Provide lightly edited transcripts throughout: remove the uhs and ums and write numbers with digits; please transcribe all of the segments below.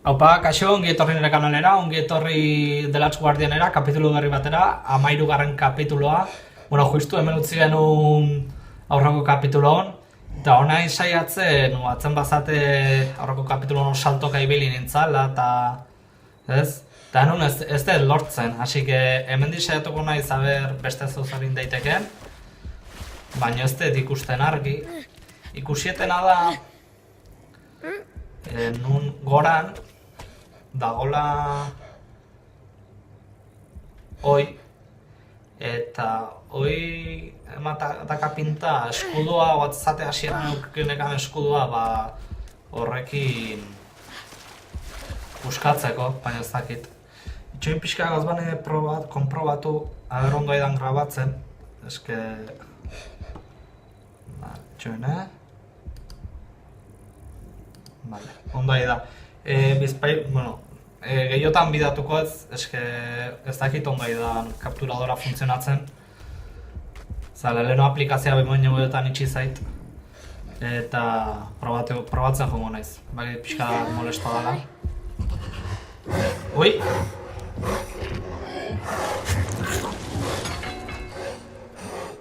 Haupa, kaixo, ongi etorri nire kanalera, ongi etorri Delatz Guardianera, kapitulu berri batera, 13. kapituloa. Bueno, justu hemen utzi genuen aurreko kapituloan, eta hona saiatzen, atzen bazate aurreko kapituloan saltoka ibili nintzala, eta ez? Eta nun ez dut lortzen, hasi que hemen saiatuko nahi zaber beste zauzarin daiteken, baina ez dut ikusten argi. Ikusietena da, nun goran, dagola hoi, eta hoi emataka pinta eskudoa, batzate hasieran eukinekan eskudoa, horrekin buskatzeko, baina ez dakit. Itxoin pixka gazbane konprobatu, aber ondo aidan grabatzen, eske... Itxoin, Vale, ondo aida. Bizpai, bueno, gehiotan bidatuko eske ez dakit ondo aidan kapturadora funtzionatzen. Zala, leheno aplikazioa bemoen joguetan itxi zait. Eta probatzen jongo naiz. Bai, pixka molestoa dela. Ui!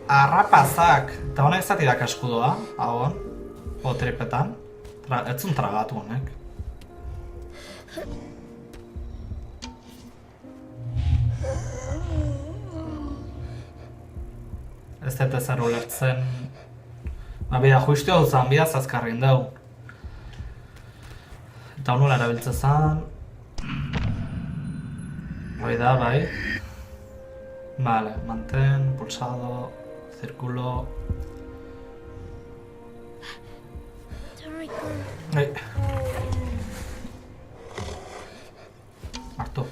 Arrapazak! Eta honek zati dak eskudoa, hauan, tripetan. Ez zun tragatu honek. Ez dut ezer ulertzen. Bida, juiztio dut zan, bida zazkarrin dugu. Eta honula erabiltze zan. Hoi da, bai. Vale, mantén, pulsado, círculo. Ei. Hartu.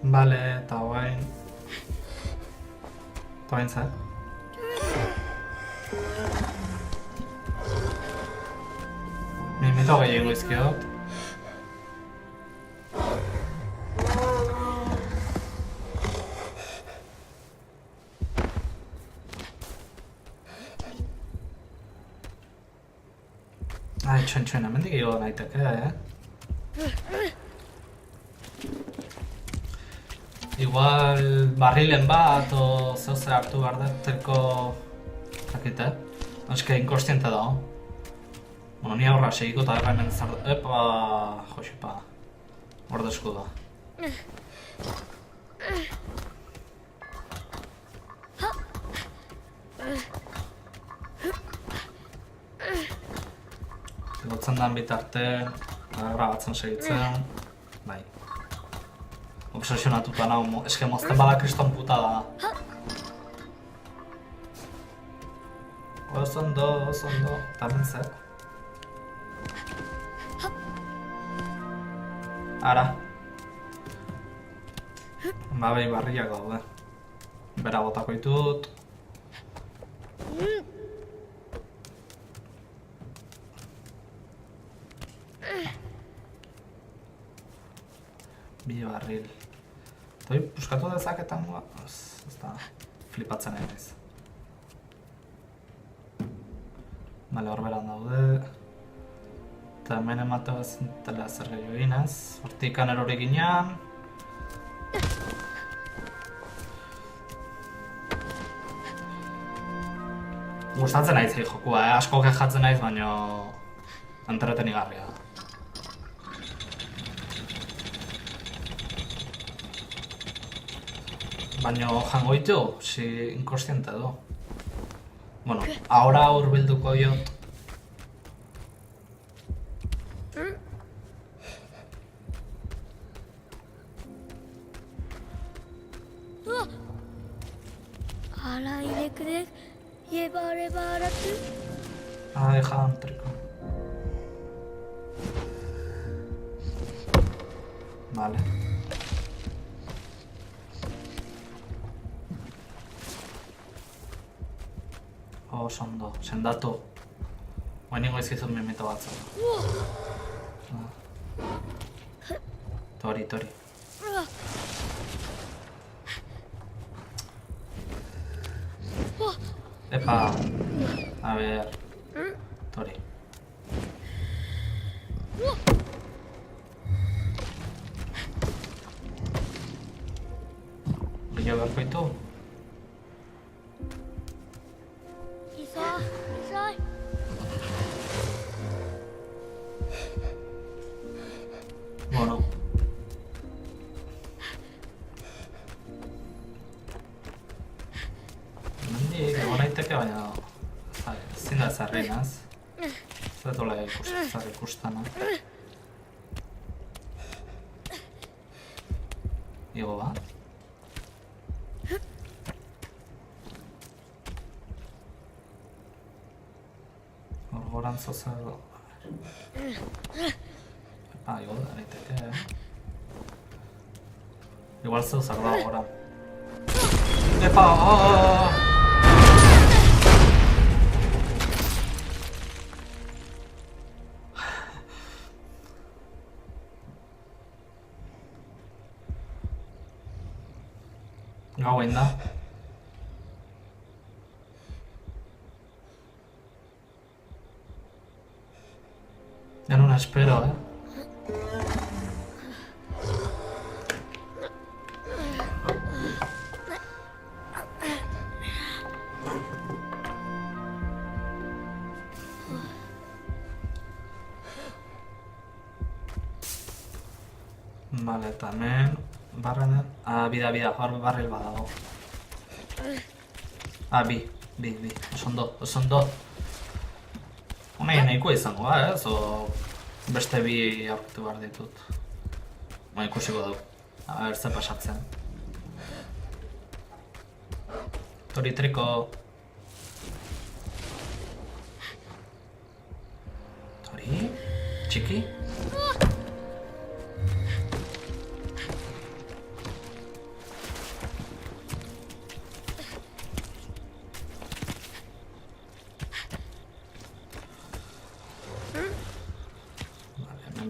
Vale, eta guain... Eta guain zer? Mimito gehiago izkiot. Txoin, hemendik igo nahiteke, Igual barrilen bat o zehose hartu behar duteko... Zakite, eske inkostiente dago. Bueno, ni aurra segiko eta hemen zardu... Epa, josipa. Hor desku da. Gotzen dan bitarte, grabatzen segitzen. Bai. Obsesionatuta nago, eske mozten bada kriston puta da. Oso ondo, eta hemen zer. Ara. Behi barriak daude. Bera botako ditut. Bi barril. Eta hori puskatu dezaketan gua. Ez da flipatzen egin. Bale, hor beran daude. Eta hemen emateo ezintela zer gehiago eginez. Hortik erori ginean. Gustatzen naiz jokua, asko kejatzen naiz, baina entretenigarria da. Baina jango ditu, si inkostiente du. Bueno, ahora hurbilduko jot. Ai, jantriko. Vale. Oso ondo, sendatu. Guain ingo izkizun mimito batzuk. Tori. Epa. A ver. Tori. Gehiago beharko ditu? Bueno. Hemendik egon daiteke, baina ezin da zarrinaz. Ez dut hola ikustana. Igo bat. Hor gorantzo zer do. Igo da, daiteke. Igual zeu zer dago gora. Epa! Gauen da. Ya no la espero, Vale, eta hemen, barrenean... bida, hor barril badago. Bi, oso ondo. Honaia nahikoa izango da, beste bi aurkitu behar ditut. Ikusiko dugu, ber ze pasatzen. Tori triko. Tori? Txiki?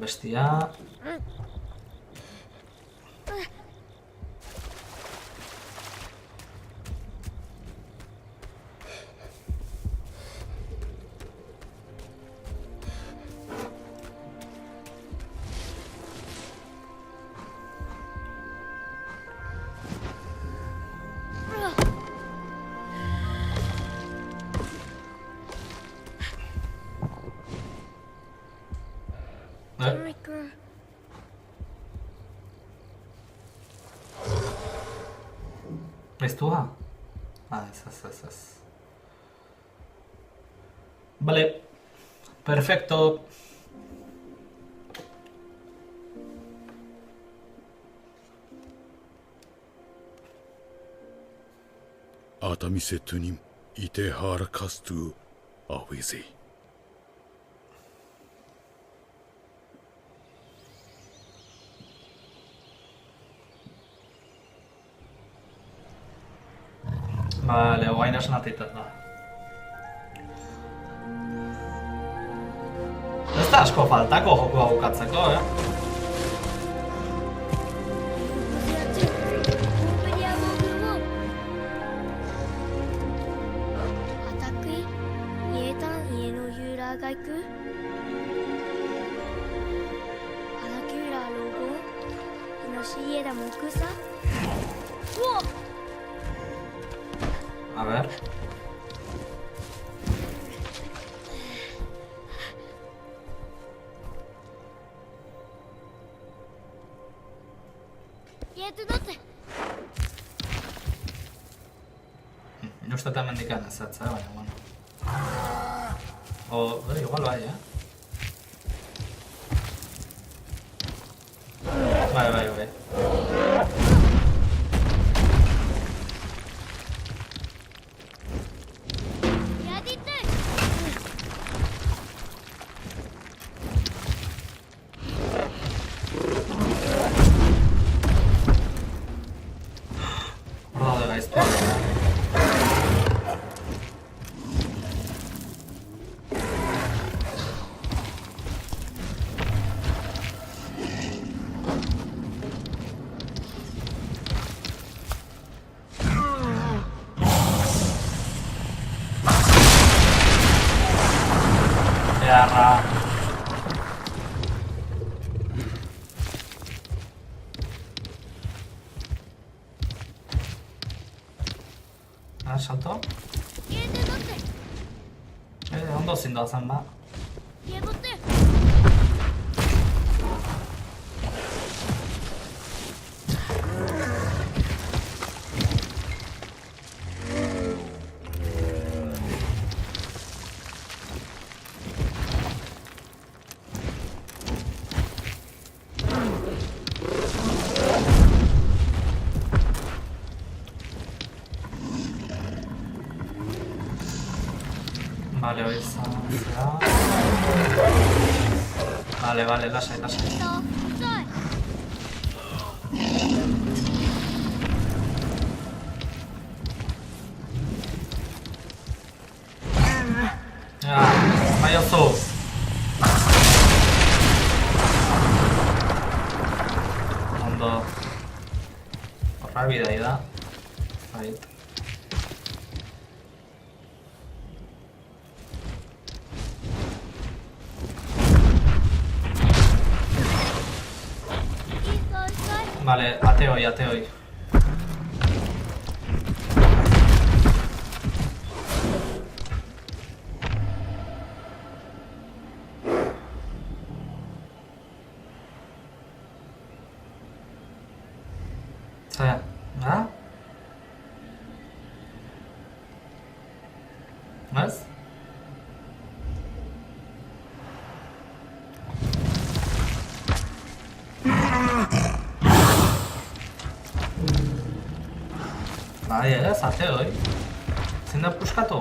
Bestia. ¿Estuha? Ez. Vale. Perfecto. Atamisetunim ite harkastu awizi. Vale, guain esnatitzen da. Ez da asko faltako jokoa bukatzeko, A ver. Uste eta mendikan ezatza, baina, bueno. Igual bai, Bai. Aiarra. Salto? Ondo zindoa zen ba. Vale, hori zera. Vale, lasai. Ja, bai oso. Ondo. Horra bidai da. Zait. Vale, ate hoi. Zaya, ha? Was? Bai, ate hoi. Zein da puskatu?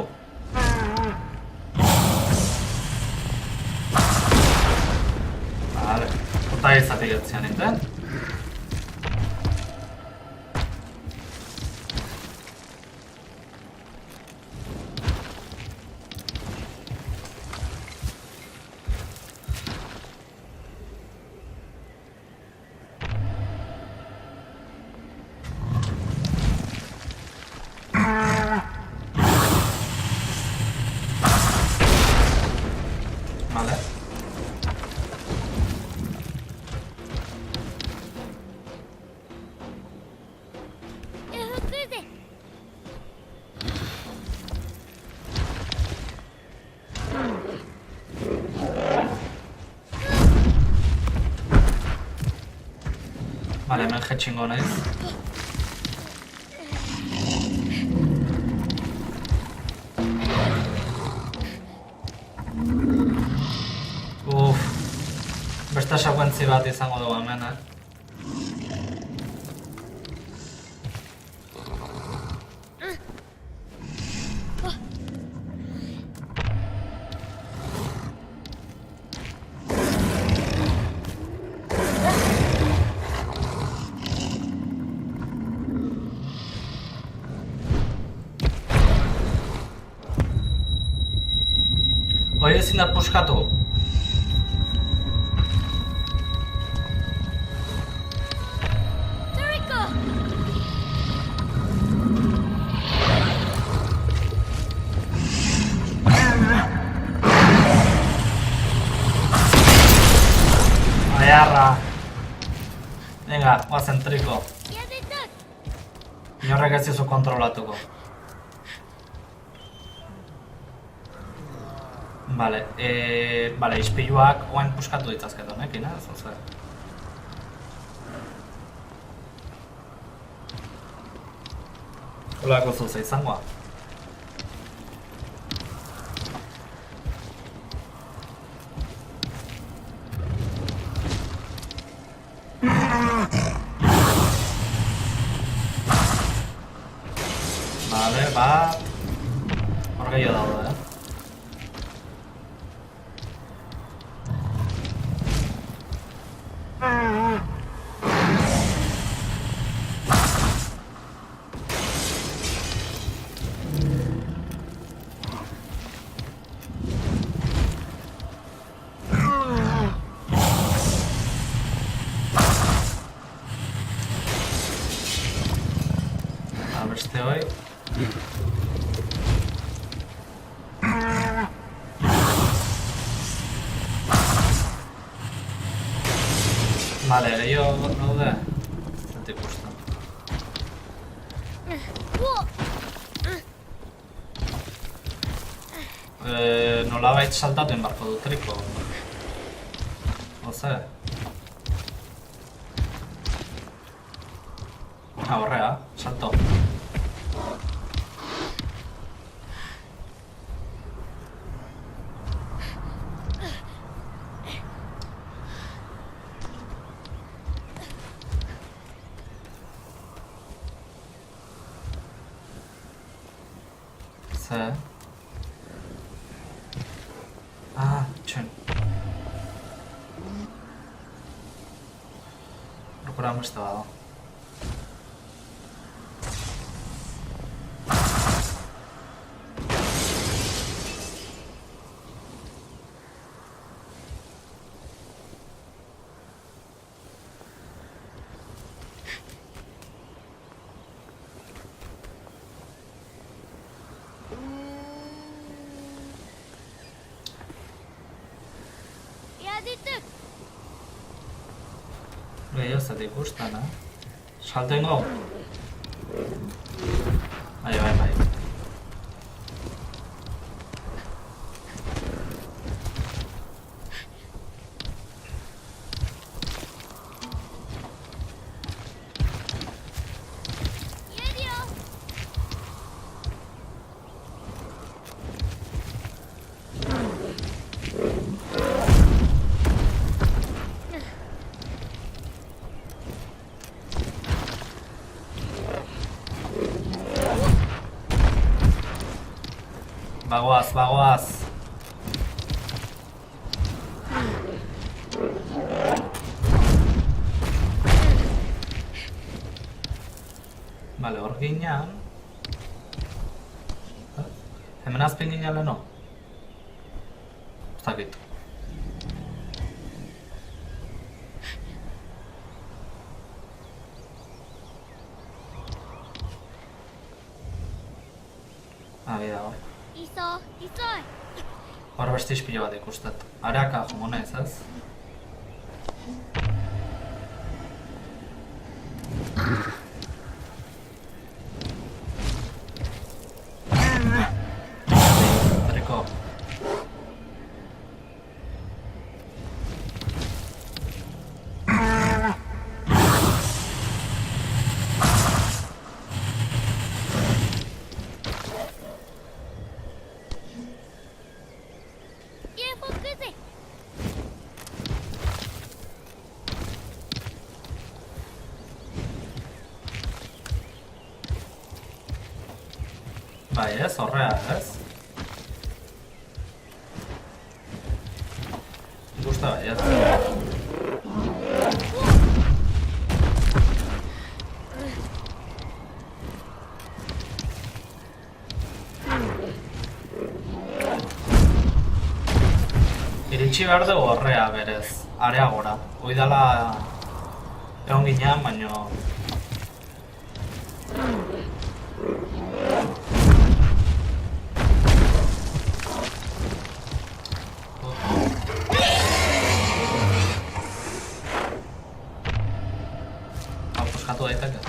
Vale, ota izatik etzian enten. Vale. Vale, hemen jetxingo naiz. Beste sekuentzi bat izango dugu hemen, Hoi ezin da puskatu. Aiarra. Venga, guazen triko. Inorrek ez dizu kontrolatuko. Vale, ispiluak oain puskatu ditzazket honekin, zoze. Olako zuze izangoa. Vale, bat. Hor gehiago daude, beste hoi. Vale, gehiago daude. Zet ikusten. Nolabait saltatu inbarko du triko. Oze. Horrea, salto. Ze. Txen. Prokura beste badago. Gehiago zet ikusten, Salto ingo? Bai. Bagoaz. Vale, hor ginean. Hemen azpin ginean leheno? Ez dakit. Bida hor. Hor beste ispilo bat ikustet. Areaka jongo naiz, ez? Triko. Bai ez, horrea ez? Gusta bai ez? Iritsi behar dugu horrea berez, areagora. Oidala egon ginean, baino... Puskatu daiteke.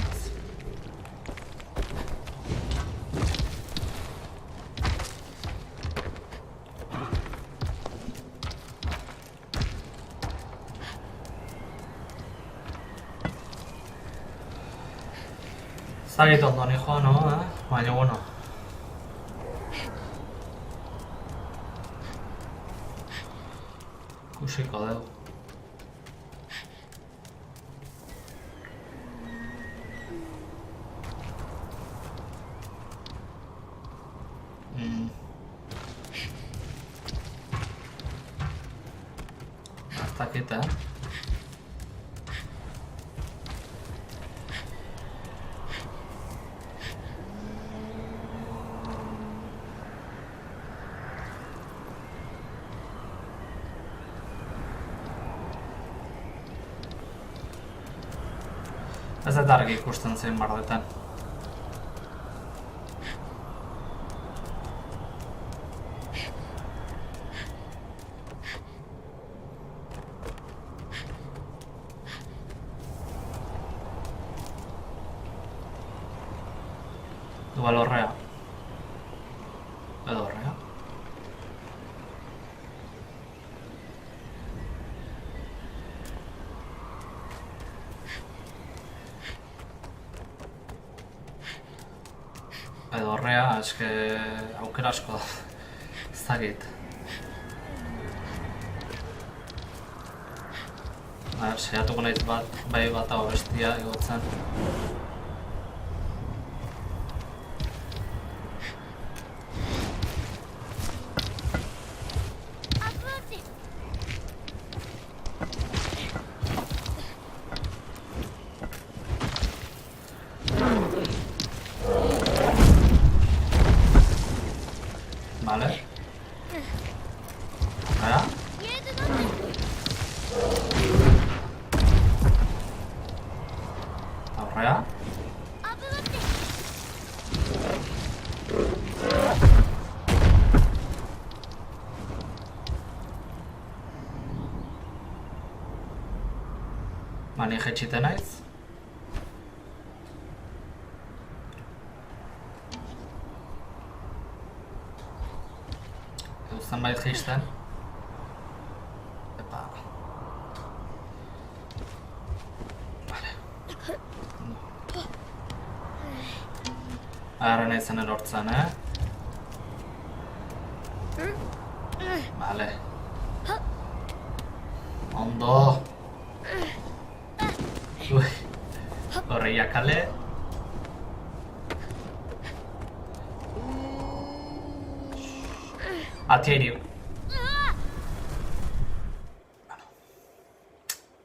Zagit ondo nijoa, no? Baina, bueno. Ikusiko dugu. Ez dakit, Ez dut argi ikusten zein bardetan. Igual horrea. Edo horrea. Edo horrea, eske aukera asko da. Ez dakit. Saiatuko naiz bai bat hau bestia igotzen. Vale. Horrea. Horrea. Ni jaitsite naiz. Zenbait jaisten. Epa. Vale. Ara naizen erortzen, Vale. Ondo. Ui. Horreia kale. Atieri.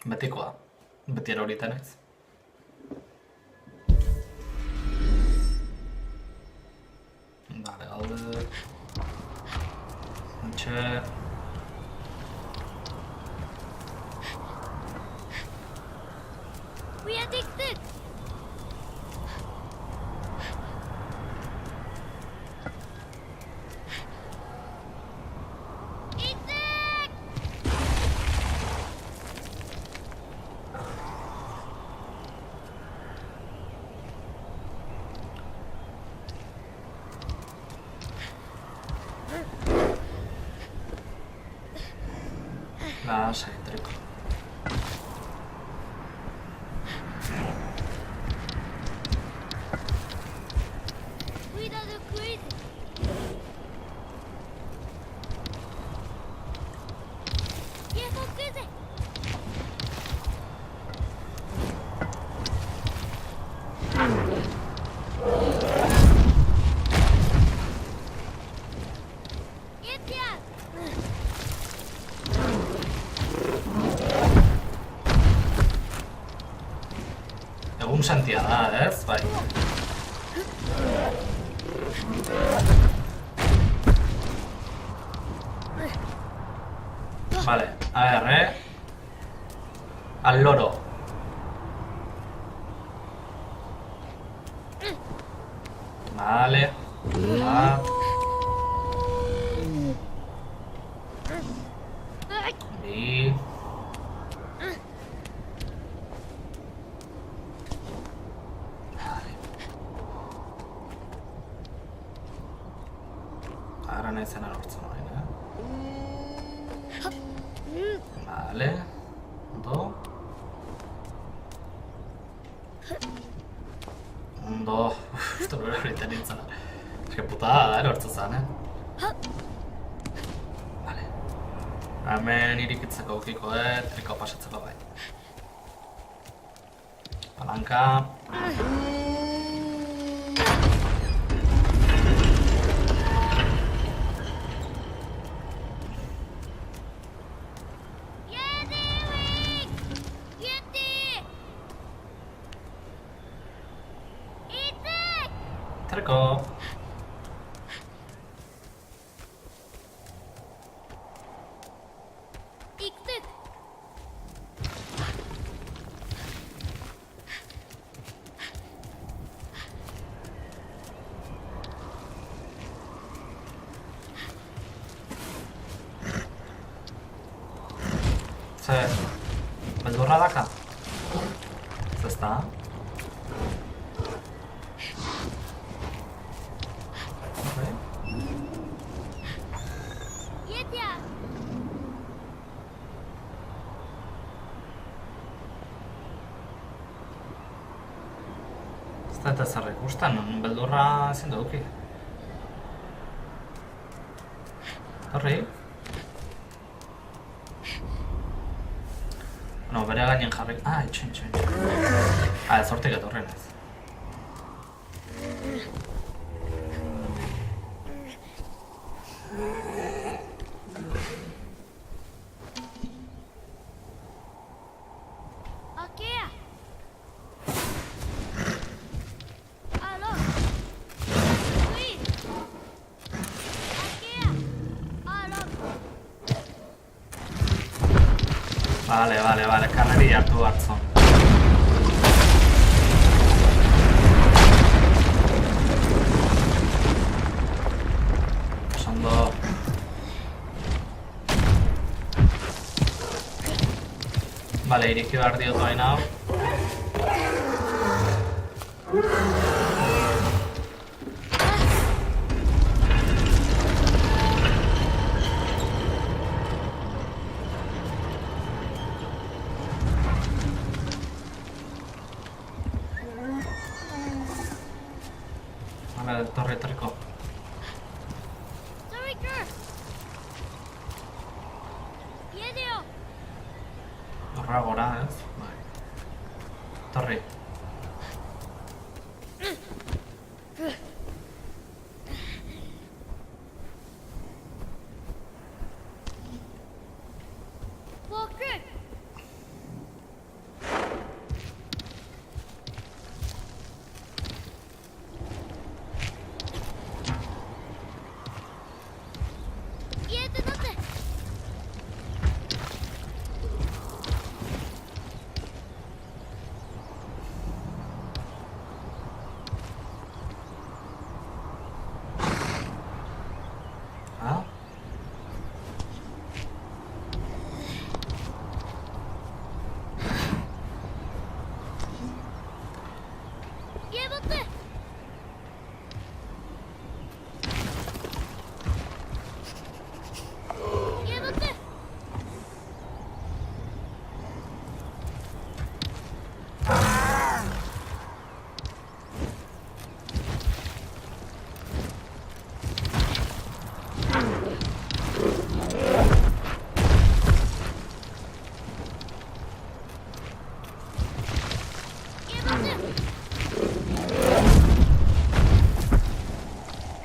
Betikoa. Beti eroriten naiz. Vale, gaude. Hantxe. Lasai, triko. Egun sentia da, ez? Bai. Vale, a ver, Al loro. Vale. Va. Y... Ahora naizen erortzen orain, Vale. Ondo. Ondo. Esto no era ahorita nintzen. Que putada da erortzen zen, Vale. Hemen irikitzeko aukiko, triko pasatzeko bai. Palanka. Triko. Zer, beldurra daka? Zesta? zeta zer ikusten, beldurra ezin duki. Horri? No, bere gainen jarri... itxoin. Ez hortik etorren ez. Vale, kanari hartu hartzon. Ondo. Vale, iriki behar diot hain hau. Torriko. Horra gora, ez? Bai. Torri.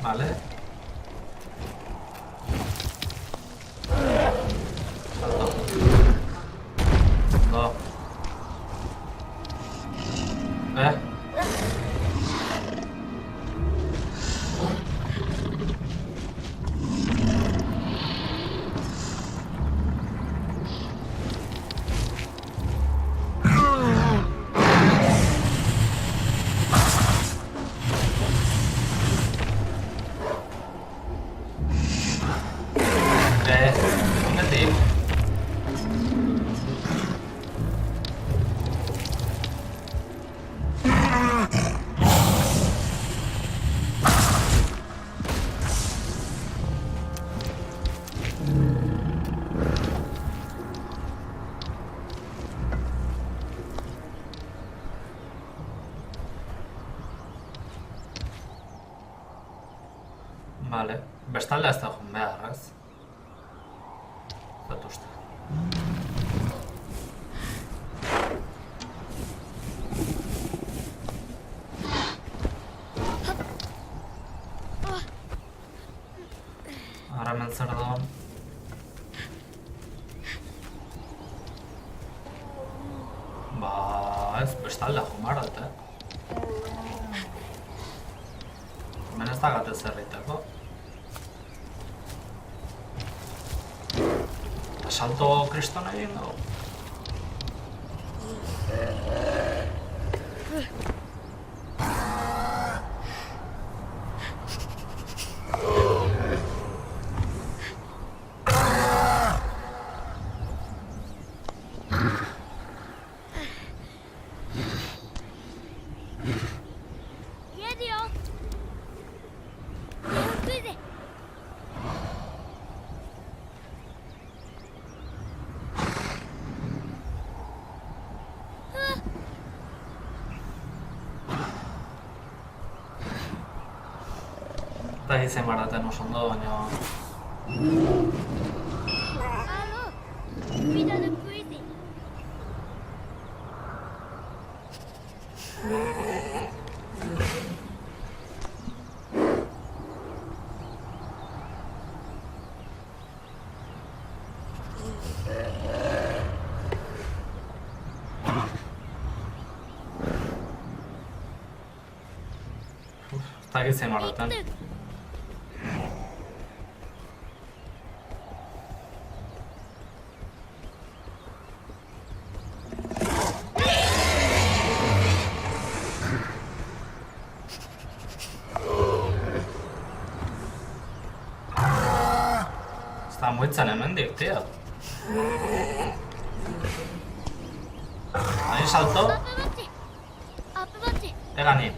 Vale. Salto. No. Vale, bestalde ez da joan behar, ez? Zatu uste. Ara hemen zer dagoen. Ba, ez, bestalde joan behar dut, Hemen ez da gate zerritako. Asalto kriston egin dugu. Eta izan baraten oso ondo, baina... Eta izan baraten. Está muitzen hemendik, tío. Ahí salto. Egani.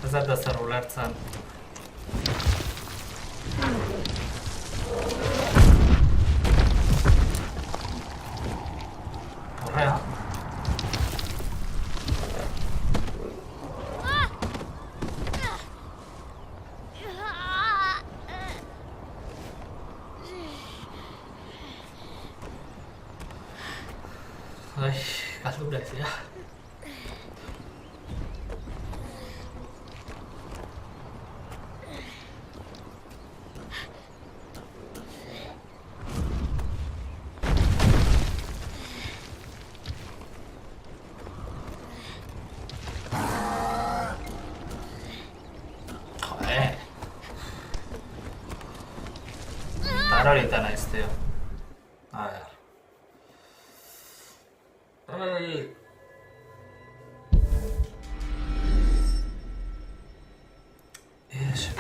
Ez da zer ulertzen. Horrea. Ai, galurezia. Ahorita naiz, tío. A ver. Ay. Eso.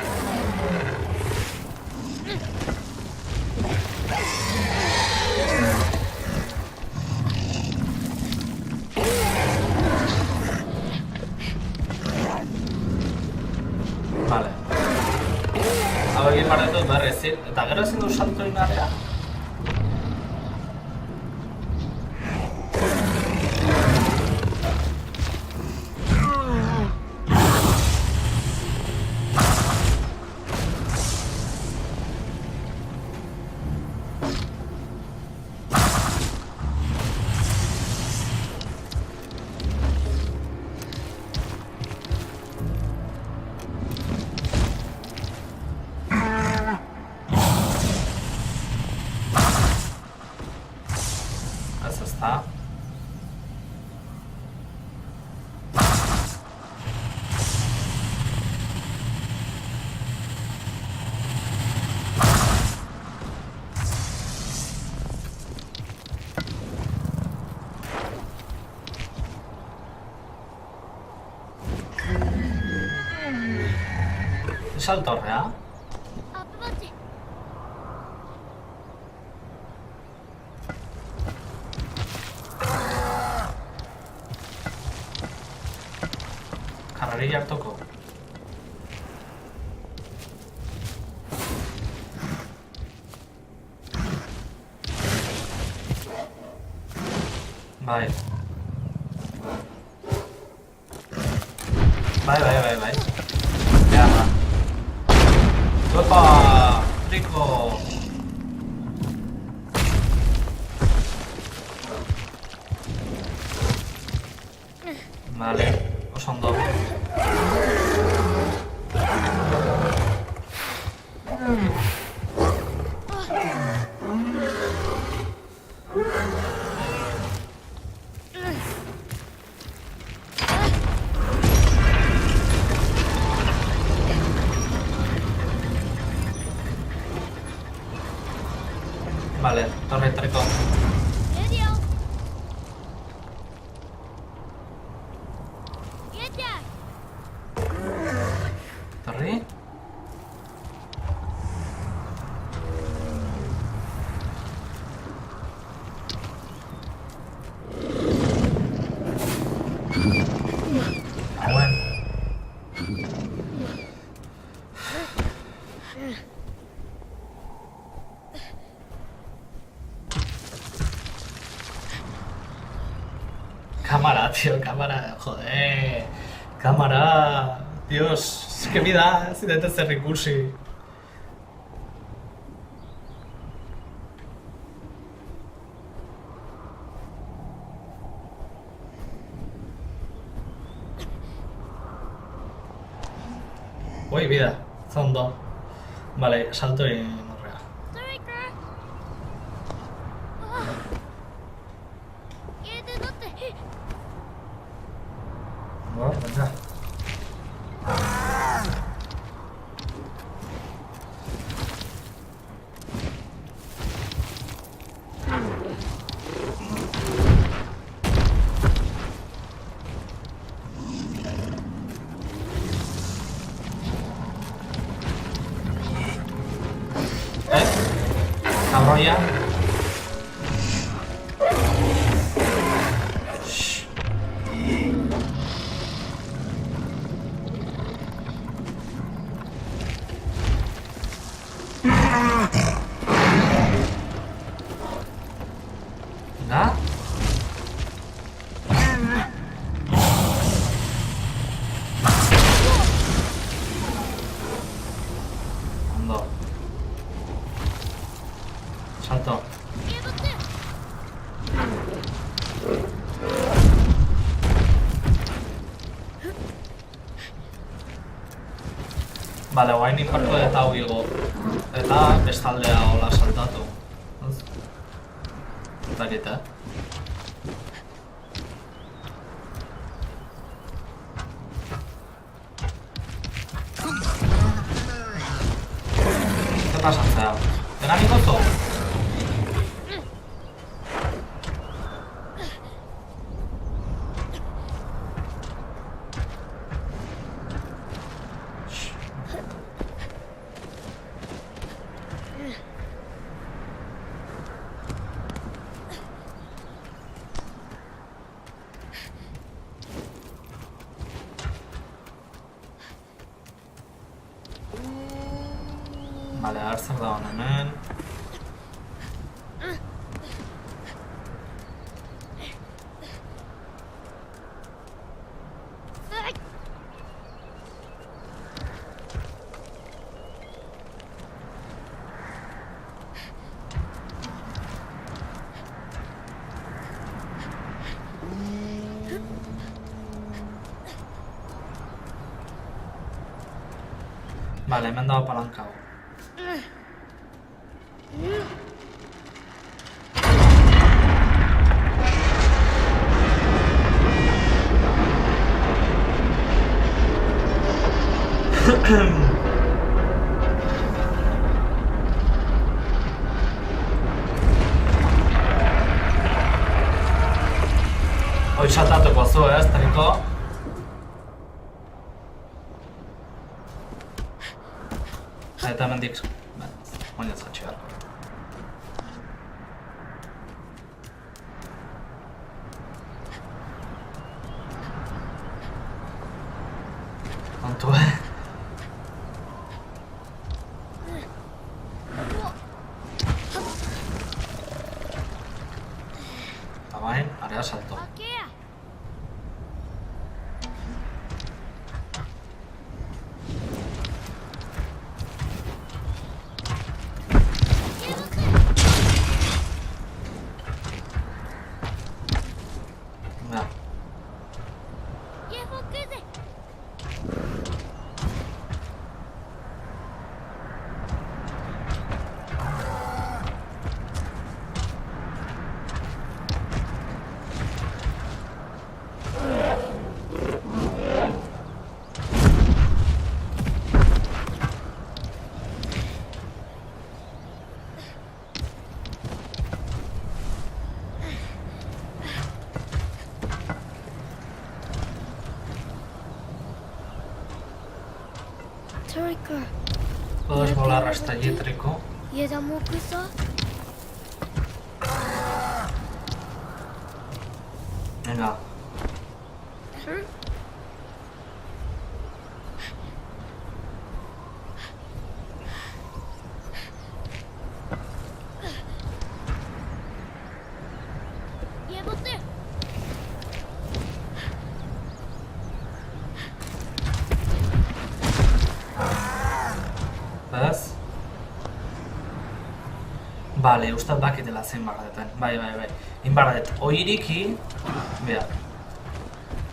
Vale. Hau egin behar ditut berriz, eta gero ezin du salto egin area. Ez ezta. Salto horrea. Karrerilla hartuko. Bai. Bai. eléctrico. Vale, oso ondo. Vale, torre eléctrico. Torre. Bueno. Cámara, tío, cámara, joder. Cámara. Dios, qué vida si de este recurso. Uy, vida, son dos. Vale, salto y morrea. Bueno, venga. Cabrón ya. Shh. ¿Nada? Ando. Salto. Vale, guain infarto eta hau igo. Eta bestaldea hola saltatu. Ez dakit, ¿Qué pasa, Zea? ¿Ven a mi gozo? Vale, a ver zer dagoen hemen. Vale, me han dado palanca. Hoi saltatuko zu, Teriko? Eta hemendik, oinez jatxi gara. Kontu, Eta bain, area salto. それか Puedes volar hasta allí, Trico. 家田もくさ Venga. ¿Ves? Vale, uste bakitela zein bardetan. Bai. Inbardet, oiriki... Bea.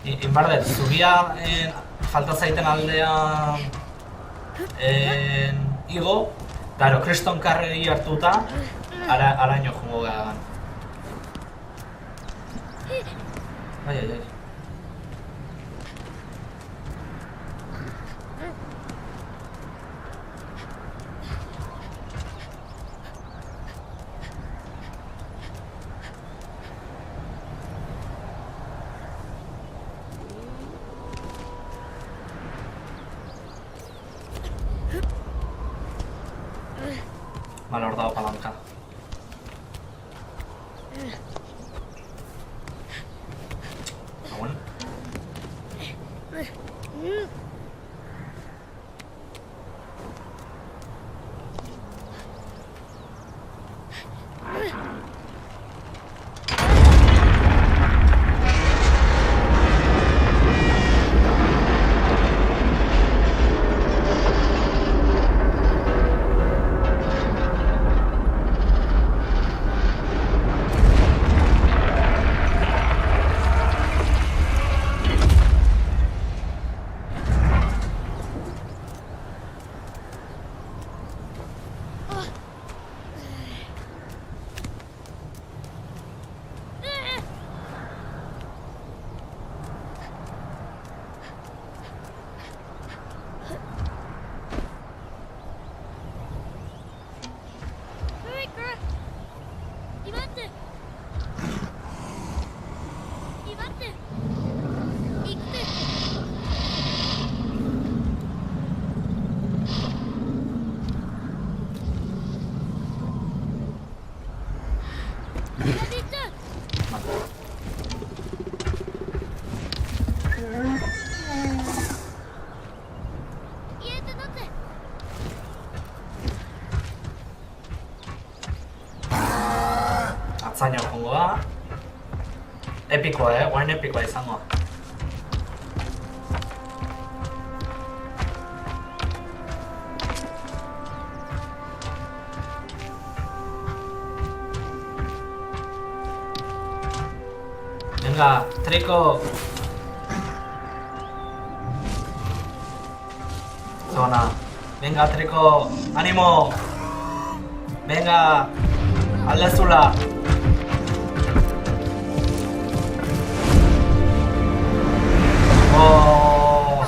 Inbardet, zubia falta zaiten aldea... Igo, gero, kriston karregi hartuta, araño jungo gagan. Ai. Vale, hor dago palanka. Agun. Atzaina jongo da. Epikoa, guain epikoa izango. Venga, Trico. Zona. Venga, Trico. ¡Ánimo! Venga. Aldezula. Oh.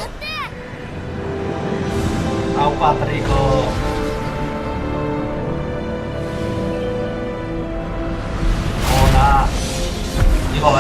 Aupa, Trico. Hola. Digo,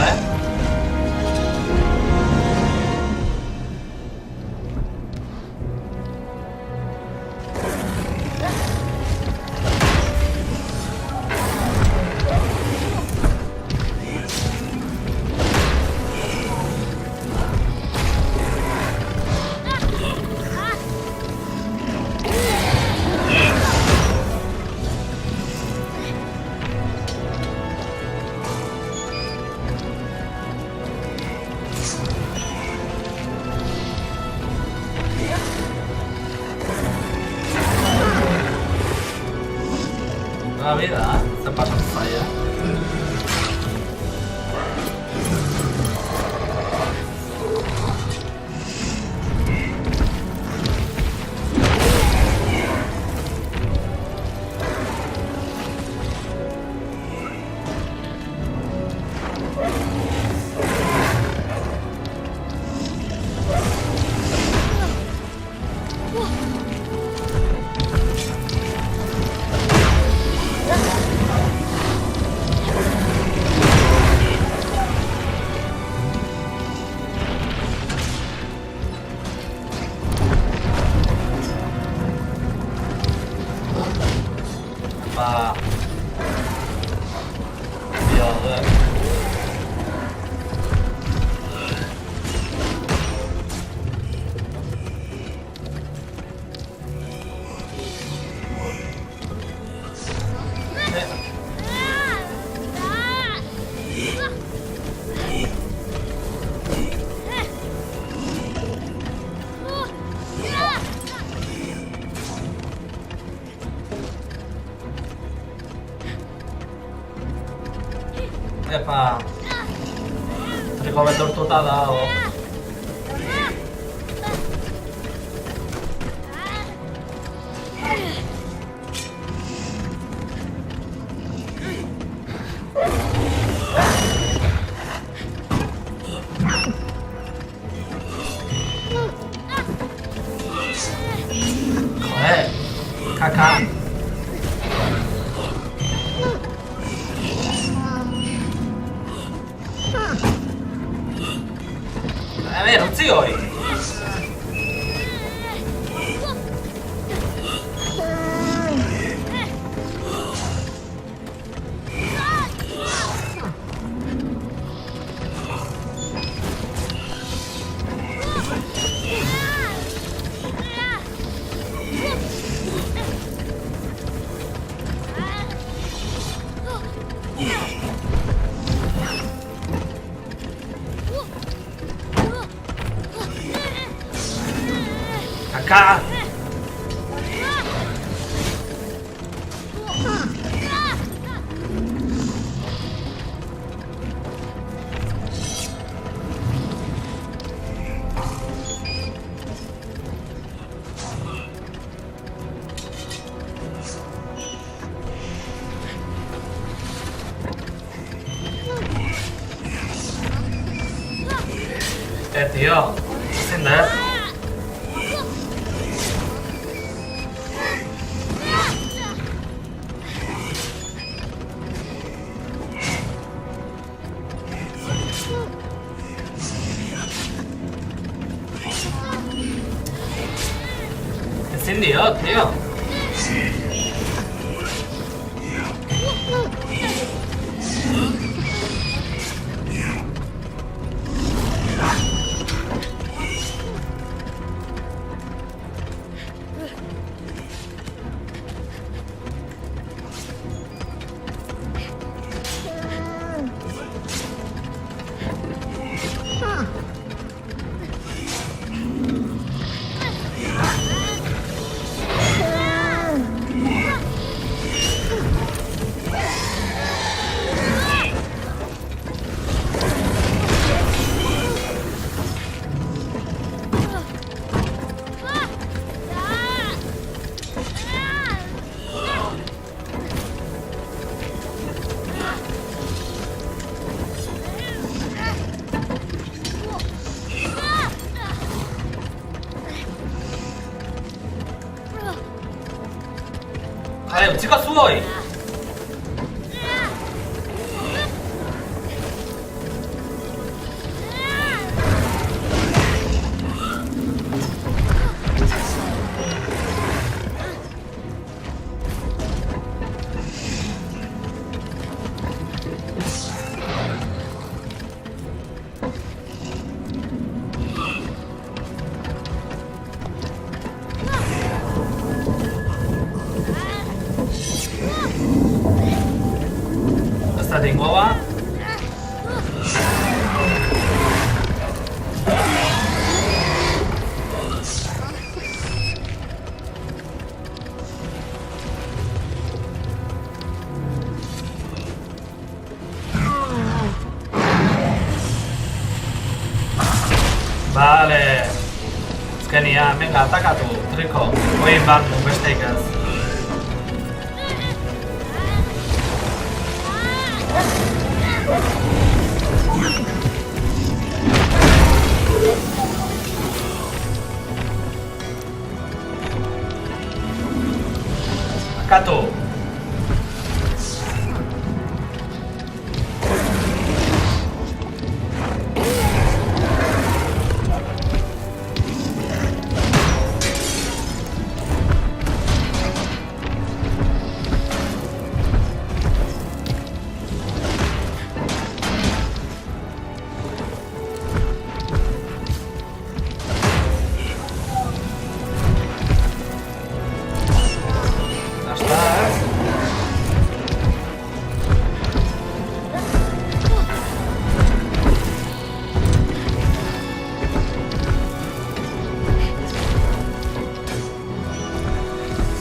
La vida, se pasa falla. Epa. Joder. Epa. Triko beldurtuta dago. Joder. Caca. A ver, utzi hori. Caca. Tío. Sin dar. Ezin dio, tío. Joder, utziko zuoi! Tengo va. Vale. Azkenian, venga, atakatu, Triko. Oin barnu, besteik ez. Akatu.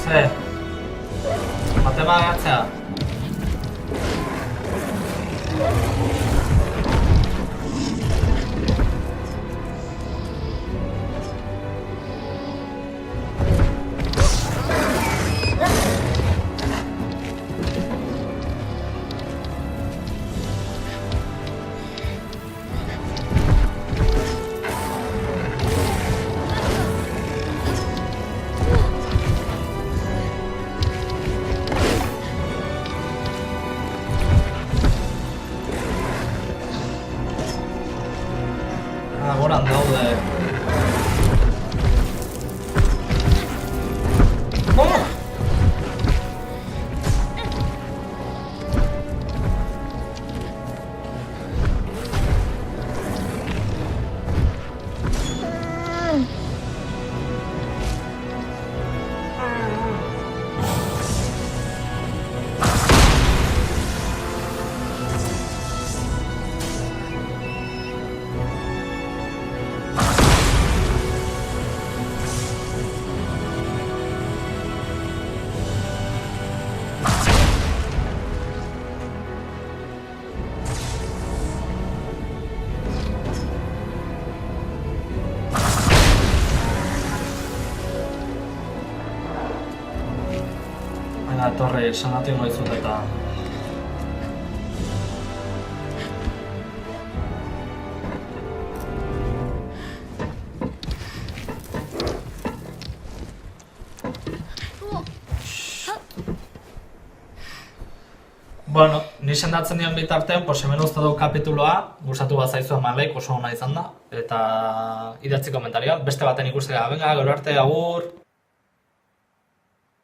Ze? Matema gatzea? Goran daude. Baina etorri, sanatu ingo dizut eta... Bueno, ni sendatzen dian bitartean, hemen uzta dugu kapituloa, gustatu bazaizu Amalaik oso ona izan da, eta idatzi komentarioa, beste baten ikusi gara, venga, gero arte, agur!